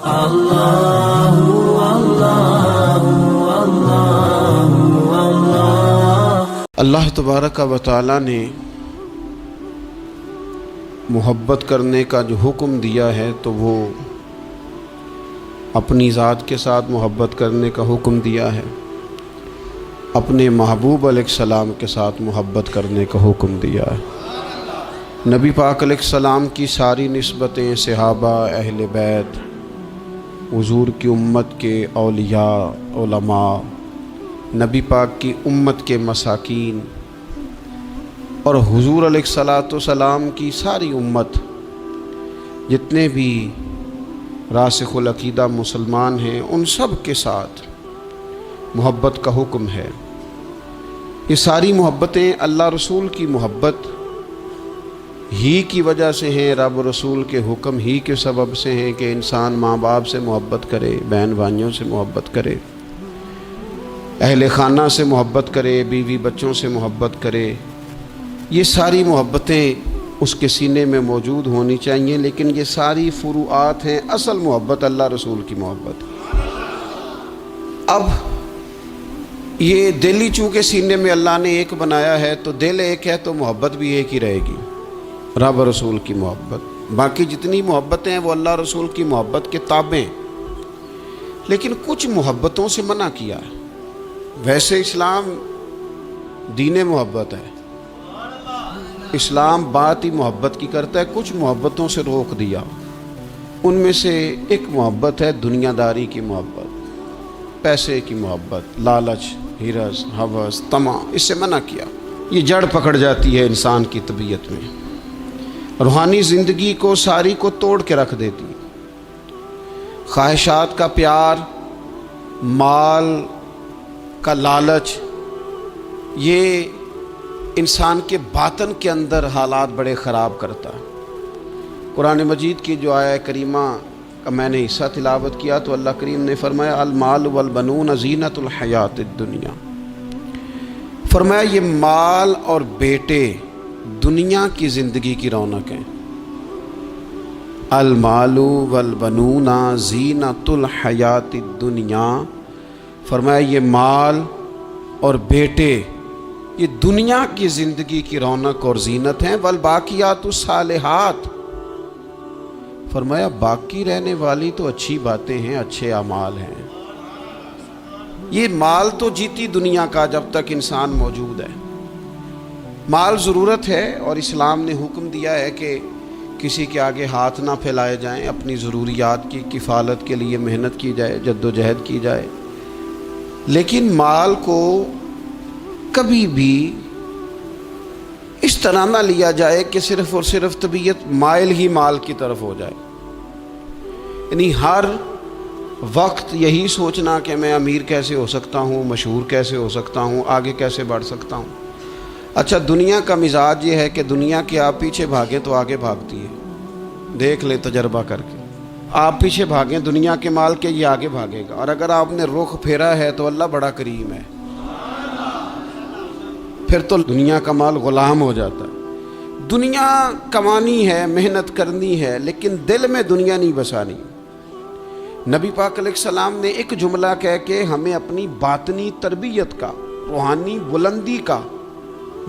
اللہ اللہ اللہ۔ اللہ تبارک و تعالی نے محبت کرنے کا جو حکم دیا ہے تو وہ اپنی ذات کے ساتھ محبت کرنے کا حکم دیا ہے، اپنے محبوب علیہ السلام کے ساتھ محبت کرنے کا حکم دیا ہے۔ نبی پاک علیہ السلام کی ساری نسبتیں صحابہ، اہل بیت، حضور کی امت کے اولیاء، علماء، نبی پاک کی امت کے مساکین اور حضور علیہ السلام کی ساری امت، جتنے بھی راسخ العقیدہ مسلمان ہیں، ان سب کے ساتھ محبت کا حکم ہے۔ یہ ساری محبتیں اللہ رسول کی محبت ہی کی وجہ سے ہیں، رب رسول کے حکم ہی کے سبب سے ہیں کہ انسان ماں باپ سے محبت کرے، بہن بھائیوں سے محبت کرے، اہل خانہ سے محبت کرے، بیوی بچوں سے محبت کرے۔ یہ ساری محبتیں اس کے سینے میں موجود ہونی چاہیے، لیکن یہ ساری فروعات ہیں، اصل محبت اللہ رسول کی محبت۔ اب یہ دل ہی چونکہ سینے میں اللہ نے ایک بنایا ہے، تو دل ایک ہے تو محبت بھی ایک ہی رہے گی، رب رسول کی محبت۔ باقی جتنی محبتیں ہیں وہ اللہ رسول کی محبت کے تابع، لیکن کچھ محبتوں سے منع کیا ہے۔ ویسے اسلام دین محبت ہے، اسلام بات ہی محبت کی کرتا ہے، کچھ محبتوں سے روک دیا۔ ان میں سے ایک محبت ہے دنیا داری کی محبت، پیسے کی محبت، لالچ، ہرس، ہوس، طمع، اس سے منع کیا۔ یہ جڑ پکڑ جاتی ہے انسان کی طبیعت میں، روحانی زندگی کو ساری کو توڑ کے رکھ دیتی۔ خواہشات کا پیار، مال کا لالچ، یہ انسان کے باطن کے اندر حالات بڑے خراب کرتا ہے۔ قرآن مجید کی جو آیہ کریمہ کا میں نے حصہ تلاوت کیا تو اللہ کریم نے فرمایا المال والبنون زینت الحیات الدنیا، فرمایا یہ مال اور بیٹے دنیا کی زندگی کی رونق ہیں۔ المال والبنون زینت الحیات الدنیا، فرمایا یہ مال اور بیٹے یہ دنیا کی زندگی کی رونق اور زینت ہیں۔ والباقیات الصالحات، فرمایا باقی رہنے والی تو اچھی باتیں ہیں، اچھے اعمال ہیں۔ یہ مال تو جیتی دنیا کا جب تک انسان موجود ہے، مال ضرورت ہے، اور اسلام نے حکم دیا ہے کہ کسی کے آگے ہاتھ نہ پھیلائے جائیں، اپنی ضروریات کی کفالت کے لیے محنت کی جائے، جد و جہد کی جائے، لیکن مال کو کبھی بھی اس طرح نہ لیا جائے کہ صرف اور صرف طبیعت مائل ہی مال کی طرف ہو جائے۔ یعنی ہر وقت یہی سوچنا کہ میں امیر کیسے ہو سکتا ہوں، مشہور کیسے ہو سکتا ہوں، آگے کیسے بڑھ سکتا ہوں۔ اچھا، دنیا کا مزاج یہ ہے کہ دنیا کے آپ پیچھے بھاگیں تو آگے بھاگتی ہے، دیکھ لیں تجربہ کر کے۔ آپ پیچھے بھاگیں دنیا کے مال کے، یہ آگے بھاگے گا، اور اگر آپ نے رخ پھیرا ہے تو اللہ بڑا کریم ہے، پھر تو دنیا کا مال غلام ہو جاتا ہے۔ دنیا کمانی ہے، محنت کرنی ہے، لیکن دل میں دنیا نہیں بسانی۔ نبی پاک علیہ السلام نے ایک جملہ کہہ کے ہمیں اپنی باطنی تربیت کا، روحانی بلندی کا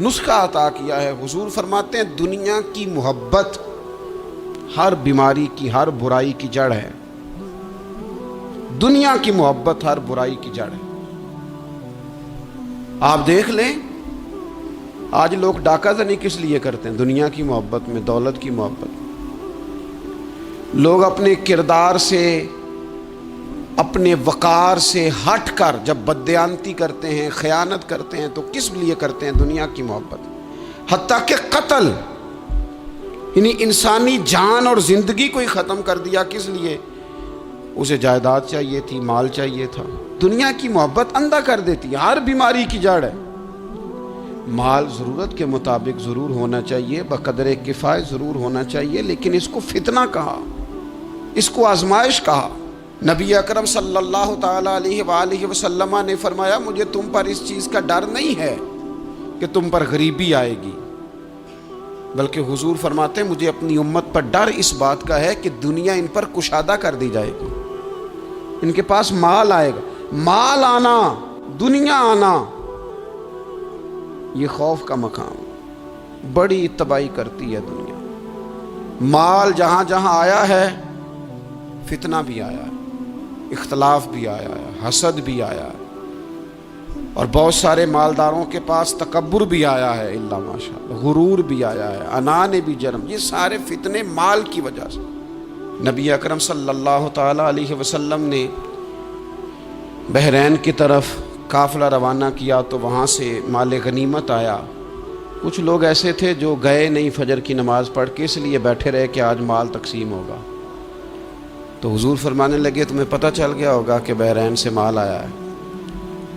نسخہ عطا کیا ہے۔ حضور فرماتے ہیں دنیا کی محبت ہر بیماری کی، ہر برائی کی جڑ ہے۔ دنیا کی محبت ہر برائی کی جڑ ہے۔ آپ دیکھ لیں آج لوگ ڈاکہ زنی کس لیے کرتے ہیں؟ دنیا کی محبت میں، دولت کی محبت۔ لوگ اپنے کردار سے، اپنے وقار سے ہٹ کر جب بددیانتی کرتے ہیں، خیانت کرتے ہیں، تو کس لیے کرتے ہیں؟ دنیا کی محبت۔ حتیٰ کہ قتل، یعنی انسانی جان اور زندگی کو ہی ختم کر دیا، کس لیے؟ اسے جائیداد چاہیے تھی، مال چاہیے تھا۔ دنیا کی محبت اندھا کر دیتی ہے، ہر بیماری کی جڑ ہے۔ مال ضرورت کے مطابق ضرور ہونا چاہیے، بقدر کفایت ضرور ہونا چاہیے، لیکن اس کو فتنہ کہا، اس کو آزمائش کہا۔ نبی اکرم صلی اللہ تعالیٰ علیہ وآلہ وسلم نے فرمایا مجھے تم پر اس چیز کا ڈر نہیں ہے کہ تم پر غریبی آئے گی، بلکہ حضور فرماتے ہیں مجھے اپنی امت پر ڈر اس بات کا ہے کہ دنیا ان پر کشادہ کر دی جائے گی۔ ان کے پاس مال آئے گا، مال آنا، دنیا آنا، یہ خوف کا مقام، بڑی تباہی کرتی ہے دنیا۔ مال جہاں جہاں آیا ہے فتنہ بھی آیا ہے، اختلاف بھی آیا ہے، حسد بھی آیا ہے، اور بہت سارے مالداروں کے پاس تکبر بھی آیا ہے، اللہ ماشاءاللہ، غرور بھی آیا ہے، انا نے بھی جنم، یہ سارے فتنے مال کی وجہ سے۔ نبی اکرم صلی اللہ تعالی علیہ وسلم نے بحرین کی طرف قافلہ روانہ کیا تو وہاں سے مال غنیمت آیا۔ کچھ لوگ ایسے تھے جو گئے نہیں فجر کی نماز پڑھ کے، اس لیے بیٹھے رہے کہ آج مال تقسیم ہوگا۔ تو حضور فرمانے لگے تمہیں پتہ چل گیا ہوگا کہ بحرین سے مال آیا ہے؟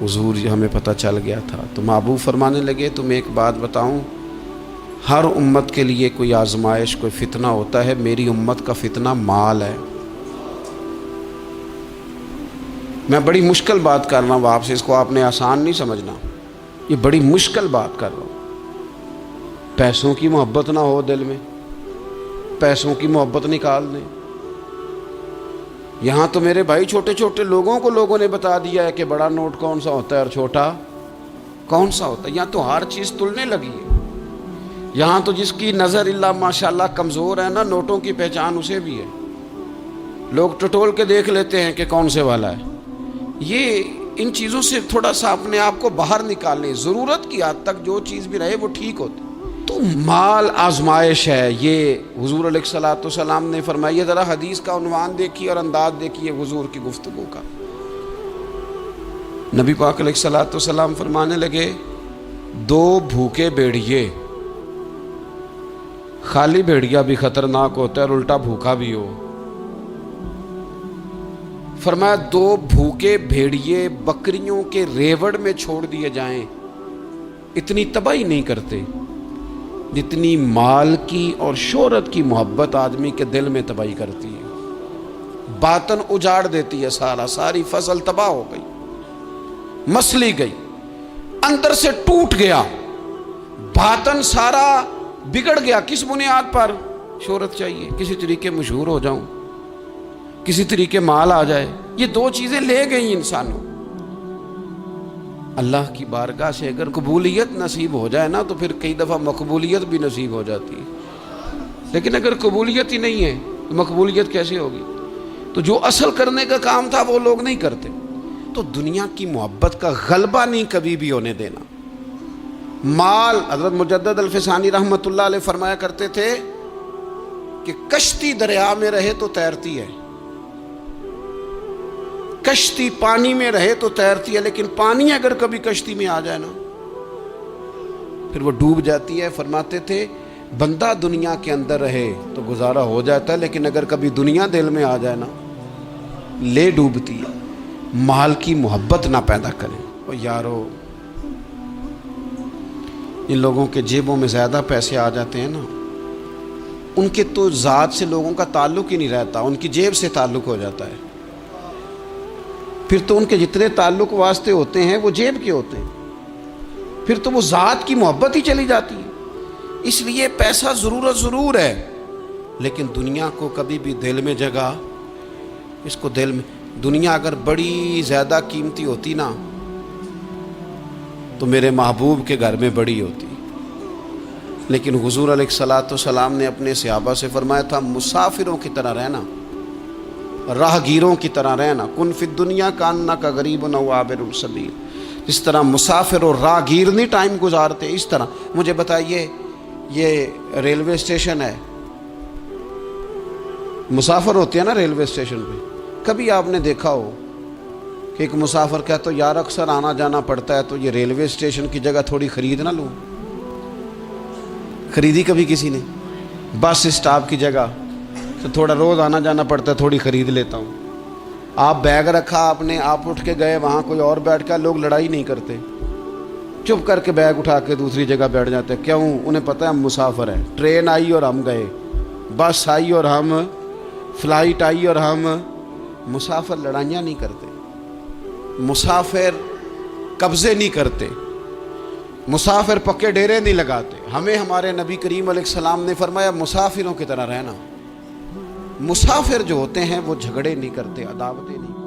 حضور ہمیں پتہ چل گیا تھا۔ تو محبوب فرمانے لگے تمہیں ایک بات بتاؤں، ہر امت کے لیے کوئی آزمائش، کوئی فتنہ ہوتا ہے، میری امت کا فتنہ مال ہے۔ میں بڑی مشکل بات کر رہا ہوں آپ سے، اس کو آپ نے آسان نہیں سمجھنا، یہ بڑی مشکل بات کر رہا ہوں۔ پیسوں کی محبت نہ ہو دل میں، پیسوں کی محبت نکال دیں۔ یہاں تو میرے بھائی چھوٹے چھوٹے لوگوں نے بتا دیا ہے کہ بڑا نوٹ کون سا ہوتا ہے اور چھوٹا کون سا ہوتا ہے۔ یہاں تو ہر چیز تلنے لگی ہے۔ یہاں تو جس کی نظر اللہ ماشاءاللہ کمزور ہے نا، نوٹوں کی پہچان اسے بھی ہے، لوگ ٹٹول کے دیکھ لیتے ہیں کہ کون سے والا ہے۔ یہ ان چیزوں سے تھوڑا سا اپنے آپ کو باہر نکالنے، ضرورت کی حد تک جو چیز بھی رہے وہ ٹھیک ہوتی۔ تو مال آزمائش ہے، یہ حضور علیہ الصلوۃ والسلام نے فرمایا۔ ذرا حدیث کا عنوان دیکھیے اور انداز دیکھیے حضور کی گفتگو کا۔ نبی پاک علیہ الصلوۃ والسلام فرمانے لگے، دو بھوکے بھیڑیے، خالی بھیڑیا بھی خطرناک ہوتا ہے اور الٹا بھوکا بھی ہو۔ فرمایا دو بھوکے بھیڑیے بکریوں کے ریوڑ میں چھوڑ دیے جائیں، اتنی تباہی نہیں کرتے جتنی مال کی اور شہرت کی محبت آدمی کے دل میں تباہی کرتی ہے۔ باطن اجاڑ دیتی ہے، ساری فصل تباہ ہو گئی، مسلی گئی، اندر سے ٹوٹ گیا، باطن سارا بگڑ گیا۔ کس بنیاد پر؟ شہرت چاہیے، کسی طریقے مشہور ہو جاؤں، کسی طریقے مال آ جائے، یہ دو چیزیں لے گئی انسانوں۔ اللہ کی بارگاہ سے اگر قبولیت نصیب ہو جائے نا تو پھر کئی دفعہ مقبولیت بھی نصیب ہو جاتی ہے، لیکن اگر قبولیت ہی نہیں ہے تو مقبولیت کیسے ہوگی؟ تو جو اصل کرنے کا کام تھا وہ لوگ نہیں کرتے۔ تو دنیا کی محبت کا غلبہ نہیں کبھی بھی ہونے دینا۔ مال، حضرت مجدد الفسانی رحمۃ اللہ علیہ فرمایا کرتے تھے کہ کشتی دریا میں رہے تو تیرتی ہے، کشتی پانی میں رہے تو تیرتی ہے، لیکن پانی اگر کبھی کشتی میں آ جائے نا پھر وہ ڈوب جاتی ہے۔ فرماتے تھے بندہ دنیا کے اندر رہے تو گزارا ہو جاتا ہے، لیکن اگر کبھی دنیا دل میں آ جائے نا لے ڈوبتی ہے۔ مال کی محبت نہ پیدا کریں۔ اور یارو، ان لوگوں کے جیبوں میں زیادہ پیسے آ جاتے ہیں نا، ان کے تو ذات سے لوگوں کا تعلق ہی نہیں رہتا، ان کی جیب سے تعلق ہو جاتا ہے۔ پھر تو ان کے جتنے تعلق واسطے ہوتے ہیں وہ جیب کے ہوتے ہیں، پھر تو وہ ذات کی محبت ہی چلی جاتی ہے۔ اس لیے پیسہ ضرور ہے، لیکن دنیا کو کبھی بھی دل میں جگہ، اس کو دل میں، دنیا اگر بڑی زیادہ قیمتی ہوتی نا تو میرے محبوب کے گھر میں بڑی ہوتی، لیکن حضور علیہ الصلوۃ والسلام نے اپنے صحابہ سے فرمایا تھا مسافروں کی طرح رہنا، راہ گیروں کی طرح رہنا۔ کن فی الدنیا کانک غریب او عابر السبیل، جس طرح مسافر اور راہ گیر نہیں ٹائم گزارتے، اس طرح۔ مجھے بتائیے، یہ ریلوے اسٹیشن ہے، مسافر ہوتے ہیں نا ریلوے اسٹیشن پہ، کبھی آپ نے دیکھا ہو کہ ایک مسافر کہتا ہے یار اکثر آنا جانا پڑتا ہے تو یہ ریلوے اسٹیشن کی جگہ تھوڑی خرید نہ لوں؟ خریدی کبھی کسی نے؟ بس اسٹاپ کی جگہ تو تھوڑا روز آنا جانا پڑتا ہے، تھوڑی خرید لیتا ہوں۔ آپ بیگ رکھا آپ نے، آپ اٹھ کے گئے، وہاں کوئی اور بیٹھ کے، لوگ لڑائی نہیں کرتے، چپ کر کے بیگ اٹھا کے دوسری جگہ بیٹھ جاتے ہیں۔ کیوں؟ انہیں پتہ ہے ہم مسافر ہیں، ٹرین آئی اور ہم گئے، بس آئی اور ہم، فلائٹ آئی اور ہم۔ مسافر لڑائیاں نہیں کرتے، مسافر قبضے نہیں کرتے، مسافر پکے ڈیرے نہیں لگاتے۔ ہمیں ہمارے نبی کریم علیہ السلام نے فرمایا مسافروں کی طرح رہنا۔ مسافر جو ہوتے ہیں وہ جھگڑے نہیں کرتے، عداوتیں نہیں کرتے۔